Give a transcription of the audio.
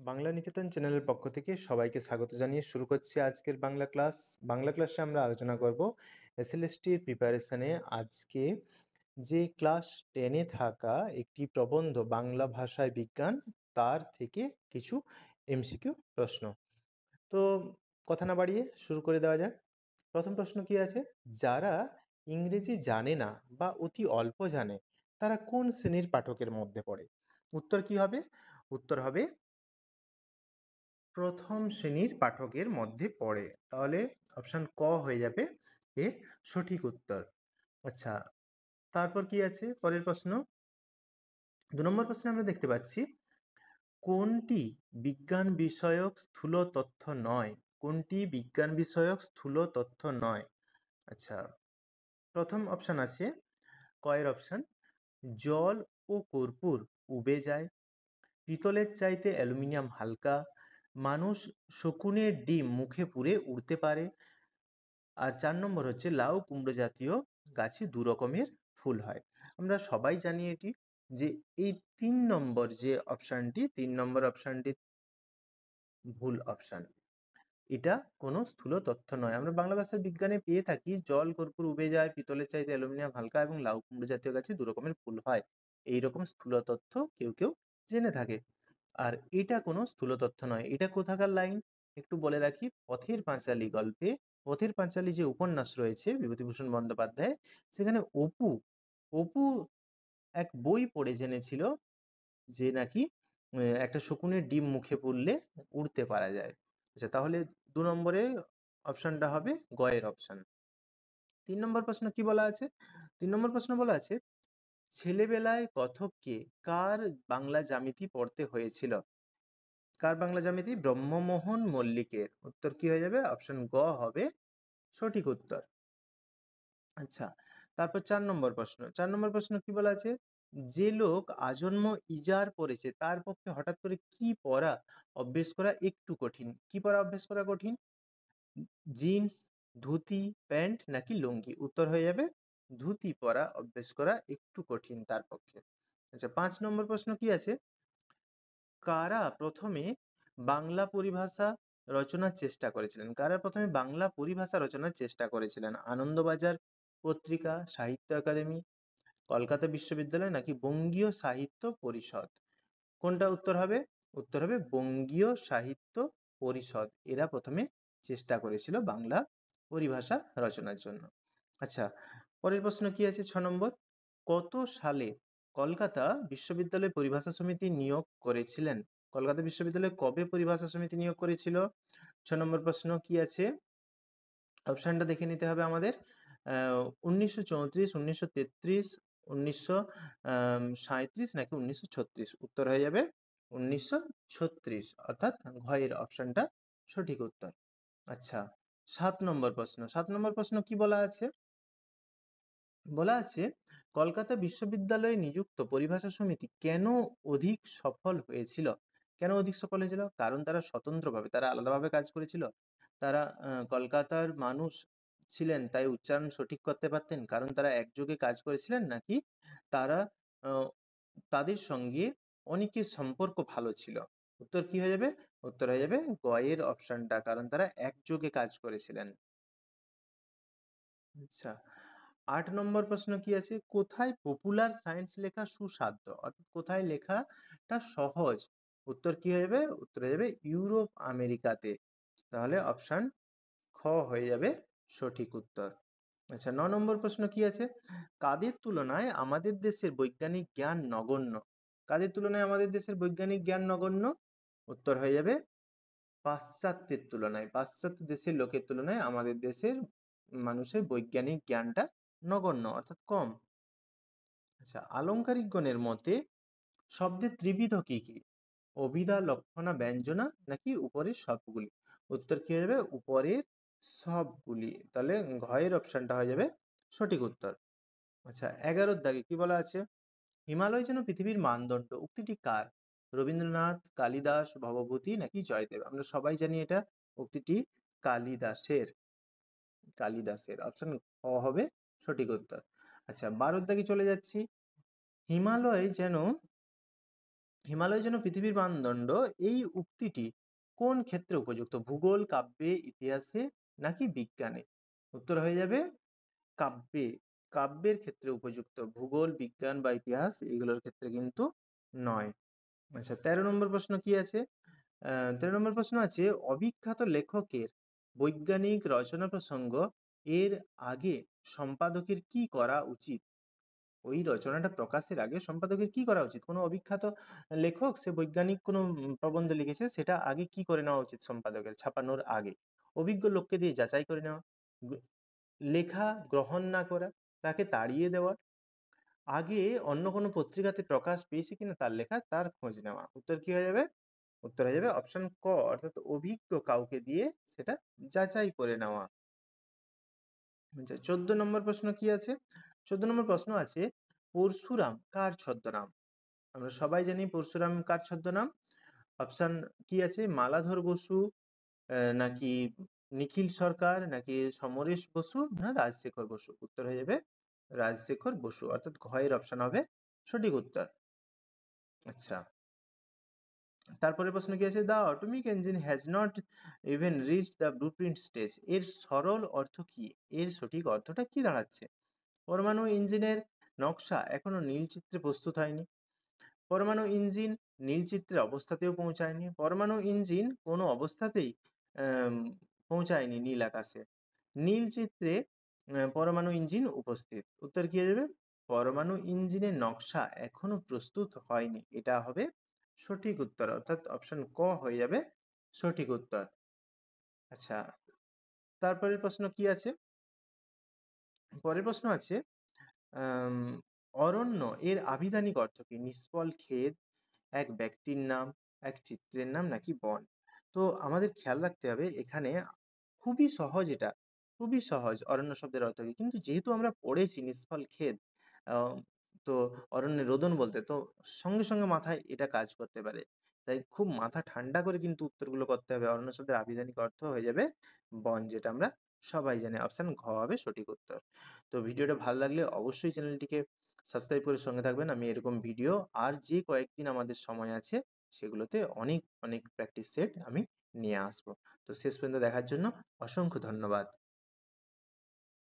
বাংলা নিকেতন চ্যানেলের পক্ষ থেকে সবাইকে স্বাগত জানিয়ে শুরু করছি আজকের বাংলা ক্লাস। বাংলা ক্লাসে আমরা আলোচনা করব এসএলএসটির প্রিপারেশনে। আজকে যে ক্লাস 10-এ থাকা একটি প্রবন্ধ বাংলা ভাষায় বিজ্ঞান, তার থেকে কিছু এমসিকিউ প্রশ্ন। তো কথা না বাড়িয়ে শুরু করে দেওয়া যাক। প্রথম প্রশ্ন কি আছে? যারা ইংরেজি জানে না বা অতি অল্প জানে তারা কোন শ্রেণীর পাঠকের মধ্যে পড়ে? উত্তর কি হবে? উত্তর হবে প্রথম শ্রেণীর পাঠকের মধ্যে পড়ে। তাহলে অপশান ক হয়ে যাবে এর সঠিক উত্তর। আচ্ছা, তারপর কি আছে পরের প্রশ্ন? 2 নম্বর প্রশ্নে আমরা দেখতে পাচ্ছি কোনটি বিজ্ঞান বিষয়ক স্থূল তথ্য নয়? কোনটি বিজ্ঞান বিষয়ক স্থূল তথ্য নয়? আচ্ছা, প্রথম অপশান আছে কয়ের অপশান, জল ও কর্পূর উবে যায়, পিতলের চাইতে অ্যালুমিনিয়াম হালকা, মানুষ শকুনের ডিম মুখে পুরে উড়তে পারে, আর 4 নম্বর হচ্ছে লাউ কুমড়ো জাতীয় গাছে 2 রকমের ফুল হয়। আমরা সবাই জানি এটি, যে এই 3 নম্বর যে অপশানটি, 3 নম্বর অপশানটি ভুল অপশান। এটা কোনো স্থূল তথ্য নয়। আমরা বাংলা ভাষার বিজ্ঞানে পেয়ে থাকি জল কর্পূর উবে যায়, পিতলের চাইতে অ্যালুমিনিয়াম হালকা এবং লাউ কুমড়ো জাতীয় গাছে 2 রকমের ফুল হয়। এইরকম স্থূল তথ্য কেউ কেউ জেনে থাকে, আর এটা কোনো স্থূল তথ্য নয়। এটা কোথাকার লাইন একটু বলে রাখি। পথের পাঁচালী গল্পে, পথের পাঁচালী যে উপন্যাস রয়েছে বিভূতিভূষণ বন্দ্যোপাধ্যায়, সেখানে অপু অপু এক বই পড়ে জেনেছিল যে নাকি একটা শকুনের ডিম মুখে পুরলে উড়তে পারা যায়। আচ্ছা, তাহলে 2 নম্বরে অপশানটা হবে গয়ের অপশান। 3 নম্বর প্রশ্ন কি বলা আছে? 3 নম্বর প্রশ্ন বলা আছে ছেলেবেলায় কথককে কার বাংলা জ্যামিতি পড়তে হয়েছিল? কার বাংলা জ্যামিতি? ব্রহ্মমোহন মল্লিকের। উত্তর কি হয়ে যাবে? অপশন গ হবে সঠিক উত্তর। আচ্ছা, তারপর 4 নম্বর প্রশ্ন। 4 নম্বর প্রশ্ন কি বলা আছে? যে লোক আজন্ম ইজার পড়েছে তার পক্ষে হঠাৎ করে কি পরা অভ্যেস করা একটু কঠিন? কি পরা অভ্যেস করা কঠিন? জিন্স, ধুতি, প্যান্ট নাকি লুঙ্গি? উত্তর হয়ে যাবে ধুতি পরা অভ্যেস করা একটু কঠিন তার পক্ষে। আচ্ছা, 5 নম্বর প্রশ্ন কি আছে? কারা প্রথমে বাংলা পরিভাষা রচনার চেষ্টা করেছিলেন? কারা প্রথমে বাংলা পরিভাষা রচনার চেষ্টা করেছিলেন? আনন্দবাজার পত্রিকা, সাহিত্য একাডেমি, কলকাতা বিশ্ববিদ্যালয় নাকি বঙ্গীয় সাহিত্য পরিষদ? কোনটা উত্তর হবে? উত্তর হবে বঙ্গীয় সাহিত্য পরিষদ। এরা প্রথমে চেষ্টা করেছিল বাংলা পরিভাষা রচনার জন্য। আচ্ছা, পরের প্রশ্ন কি আছে? 6 নম্বর, কত সালে কলকাতা বিশ্ববিদ্যালয় পরিভাষা সমিতি নিয়োগ করেছিলেন? কলকাতা বিশ্ববিদ্যালয় কবে পরিভাষা সমিতি নিয়োগ করেছিল? 6 নম্বর প্রশ্ন কি আছে? অপশানটা দেখে নিতে হবে আমাদের। 1934, 1933, 1937 নাকি 1936? উত্তর হয়ে যাবে 1936, অর্থাৎ ঘয়ের অপশানটা সঠিক উত্তর। আচ্ছা, 7 নম্বর প্রশ্ন। 7 নম্বর প্রশ্ন কি বলা আছে? বলা আছে কলকাতা বিশ্ববিদ্যালয়ে নিযুক্ত পরিভাষা সমিতি কেন অধিক সফল হয়েছিল? কেন অধিক সফল হয়েছিল? কারণ তারা স্বতন্ত্রভাবে, তারা আলাদাভাবে কাজ করেছিল, তারা কলকাতার মানুষ ছিলেন তাই উচ্চারণ সঠিক করতে পারতেন, কারণ তারা একযোগে কাজ করেছিলেন, নাকি তারা তাদের সঙ্গে অনেকের সম্পর্ক ভালো ছিল? উত্তর কি হয়ে যাবে? উত্তর হয়ে যাবে গয়ের অপশনটা, কারণ তারা একযোগে কাজ করেছিলেন। আচ্ছা, 8 নম্বর প্রশ্ন কি আছে? কোথায় পপুলার সায়েন্স লেখা সুসাধ্য? অর্থাৎ কোথায় লেখাটা সহজ? উত্তর কি হয়ে যাবে? উত্তর হয়ে যাবে ইউরোপ আমেরিকাতে। তাহলে অপশন খ হয়ে যাবে সঠিক উত্তর। আচ্ছা, 9 নম্বর প্রশ্ন কি আছে? কাদের তুলনায় আমাদের দেশের বৈজ্ঞানিক জ্ঞান নগণ্য? কাদের তুলনায় আমাদের দেশের বৈজ্ঞানিক জ্ঞান নগণ্য? উত্তর হয়ে যাবে পাশ্চাত্যের তুলনায়। পাশ্চাত্য দেশের লোকের তুলনায় আমাদের দেশের মানুষের বৈজ্ঞানিক জ্ঞানটা নগণ্য, অর্থাৎ কম। আচ্ছা, আলংকারিক গণের মতে শব্দের ত্রিবিধ কি কি? অভিধা, লক্ষণা, ব্যঞ্জনা নাকি উপরের সবগুলি? উত্তর কি হয়ে যাবে? উপরের সবগুলি। তাহলে ঘয়ের অপশনটা হয়ে যাবে সঠিক উত্তর। আচ্ছা, 11-র দাগে কি বলা আছে? হিমালয় যেন পৃথিবীর মানদণ্ড উক্তিটি কার? রবীন্দ্রনাথ, কালিদাস, ভবভূতি নাকি জয়দেব? আমরা সবাই জানি এটা উক্তিটি কালিদাসের। কালিদাসের অপশন খ হবে সঠিক উত্তর। আচ্ছা, 12-র দাগে চলে যাচ্ছি। হিমালয় যেন হিমালয় যেন পৃথিবীর মানদণ্ড, এই উক্তিটি কোন ক্ষেত্রে উপযুক্ত? ভূগোল, কাব্যে, ইতিহাসে নাকি বিজ্ঞানে? উত্তর হয়ে যাবে কাব্যে। কাব্যের ক্ষেত্রে উপযুক্ত, ভূগোল, বিজ্ঞান বা ইতিহাস এগুলোর ক্ষেত্রে কিন্তু নয়। আচ্ছা, 13 নম্বর প্রশ্ন কি আছে? 13 নম্বর প্রশ্ন আছে, অবিখ্যাত লেখকের বৈজ্ঞানিক রচনা প্রসঙ্গ এর আগে সম্পাদকের কি করা উচিত? ওই রচনাটা প্রকাশের আগে সম্পাদকের কি করা উচিত? কোনো অবিখ্যাত লেখক সে বৈজ্ঞানিক কোনো প্রবন্ধ লিখেছে, সেটা আগে কি করে নেওয়া উচিত সম্পাদকের ছাপানোর আগে? অভিজ্ঞ লোককে দিয়ে যাচাই করে নেওয়া, লেখা গ্রহণ না করা, তাকে তাড়িয়ে দেওয়া, আগে অন্য কোনো পত্রিকাতে প্রকাশ পেয়েছে কিনা তার লেখা তার খোঁজ নেওয়া। উত্তর কি হয়ে যাবে? উত্তর হয়ে যাবে অপশন ক, অর্থাৎ অভিজ্ঞ কাউকে দিয়ে সেটা যাচাই করে নেওয়া। আচ্ছা, 14 নম্বর প্রশ্ন কি আছে? 14 নম্বর প্রশ্ন আছে, পরশুরাম কার ছদ্মনাম? আমরা সবাই জানি পরশুরাম কার ছদ্মনাম। অপশন কি আছে? মালাধর বসু, নাকি নিখিল সরকার, নাকি সমরেশ বসু, না রাজশেখর বসু? উত্তর হয়ে যাবে রাজশেখর বসু, অর্থাৎ ঘ এর অপশন হবে সঠিক উত্তর। আচ্ছা, তারপরে প্রশ্ন কি আছে? The atomic engine has not even reach the blueprint stage, এর সরল অর্থ কি? এর সঠিক অর্থটা কি দাঁড়াচ্ছে? পরমাণু ইঞ্জিনের নকশা এখনো নীল চিত্রে প্রস্তুত হয়নি, পরমাণু ইঞ্জিন নীল চিত্রের অবস্থাতেও পৌঁছায়নি, পরমাণু ইঞ্জিন কোনো অবস্থাতেই আম, পৌঁছায়নি নীল আকাশে, নীল চিত্রে পরমাণু ইঞ্জিন উপস্থিত। উত্তর কি হয়ে যাবে? পরমাণু ইঞ্জিনের নকশা এখনো প্রস্তুত হয়নি, এটা হবে সঠিক উত্তর, অর্থাৎ অপশন ক হয়ে যাবে সঠিক উত্তর। আচ্ছা, তারপরের প্রশ্ন কি আছে? পরের প্রশ্ন আছে, আম, অরণ্য এর আভিধানিক অর্থ কি? নিষ্ফল ক্ষেত, এক ব্যক্তির নাম, এক চিত্রের নাম, নাকি বন? তো আমাদের খেয়াল রাখতে হবে এখানে, খুবই সহজ এটা, খুবই সহজ অরণ্য শব্দের অর্থ কি, কিন্তু যেহেতু আমরা পড়েছি নিষ্ফল ক্ষেত, আহ, তো অরণ্যে রোদন বলতে, তো সঙ্গে সঙ্গে মাথায় এটা কাজ করতে পারে, তাই খুব মাথা ঠান্ডা করে কিন্তু উত্তরগুলো করতে হবে। অরণ্য শব্দের আভিধানিক অর্থ হয়ে যাবে বন, যেটা আমরা সবাই জানি, অপশন ঘ হবে সঠিক উত্তর। তো ভিডিওটা ভালো লাগলে অবশ্যই চ্যানেলটিকে সাবস্ক্রাইব করে সঙ্গে থাকবেন। আমি এরকম ভিডিও আর যে কয়েকদিন আমাদের সময় আছে সেগুলোতে অনেক অনেক প্র্যাকটিস সেট আমি নিয়ে আসবো। তো শেষ পর্যন্ত দেখার জন্য অসংখ্য ধন্যবাদ।